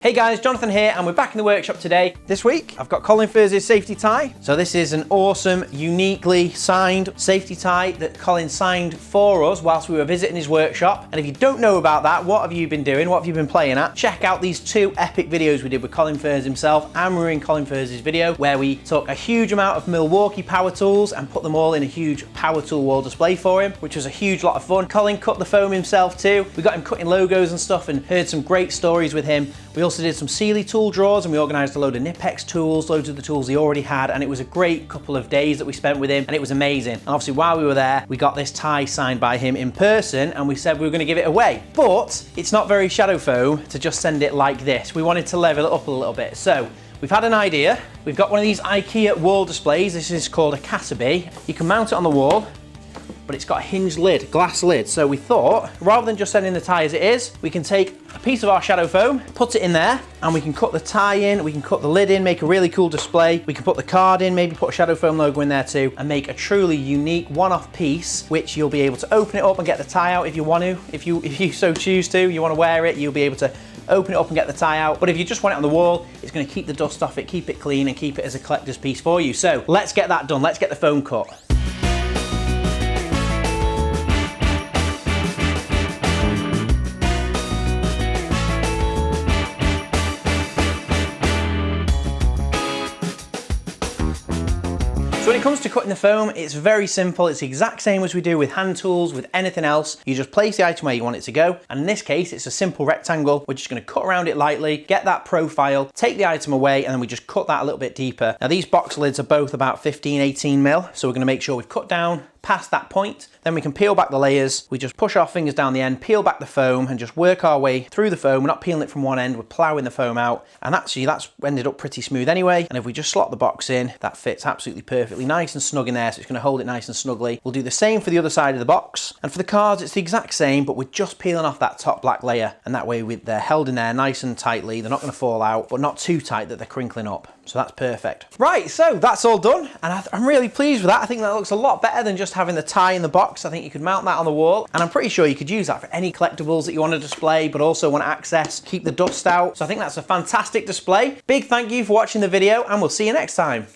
Hey guys, Jonathan here, and we're back in the workshop today. This week, I've got Colin Furze Safety Tie. So this is an awesome, uniquely signed safety tie that Colin signed for us whilst we were visiting his workshop. And if you don't know about that, what have you been doing? What have you been playing at? Check out these two epic videos we did with Colin Furze himself, and we're in Colin Furze's video, where we took a huge amount of Milwaukee power tools and put them all in a huge power tool wall display for him, which was a huge lot of fun. Colin cut the foam himself too. We got him cutting logos and stuff and heard some great stories with him. We also did some Sealy tool drawers, and we organised a load of Nipex tools, loads of the tools he already had, and it was a great couple of days that we spent with him, and it was amazing. And obviously while we were there, we got this tie signed by him in person, and we said we were going to give it away. But it's not very shadow foam to just send it like this. We wanted to level it up a little bit. So we've had an idea. We've got one of these IKEA wall displays. This is called a Catabee. You can mount it on the wall, but it's got a hinged lid, glass lid. So we thought, rather than just sending the tie as it is, we can take a piece of our shadow foam, put it in there, and we can cut the tie in, we can cut the lid in, make a really cool display. We can put the card in, maybe put a shadow foam logo in there too, and make a truly unique one-off piece, which you'll be able to open it up and get the tie out if you want to. If you so choose to, you want to wear it, you'll be able to open it up and get the tie out. But if you just want it on the wall, it's going to keep the dust off it, keep it clean, and keep it as a collector's piece for you. So let's get that done. Let's get the foam cut. So when it comes to cutting the foam, it's very simple. It's the exact same as we do with hand tools, with anything else. You just place the item where you want it to go. And in this case, it's a simple rectangle. We're just going to cut around it lightly, get that profile, take the item away, and then we just cut that a little bit deeper. Now these box lids are both about 15, 18 mil. So we're going to make sure we've cut down past that point. Then we can peel back the layers. We just push our fingers down the end, peel back the foam, and just work our way through the foam. We're not peeling it from one end, we're ploughing the foam out. And actually that's ended up pretty smooth anyway. And if we just slot the box in, that fits absolutely perfectly, nice and snug in there. So it's going to hold it nice and snugly. We'll do the same for the other side of the box. And for the cards, it's the exact same, but we're just peeling off that top black layer. And that way they're held in there nice and tightly. They're not going to fall out, but not too tight that they're crinkling up. So that's perfect. Right, so that's all done. And I'm really pleased with that. I think that looks a lot better than just having the tie in the box. I think you could mount that on the wall. And I'm pretty sure you could use that for any collectibles that you want to display, but also want to access, keep the dust out. So I think that's a fantastic display. Big thank you for watching the video, and we'll see you next time.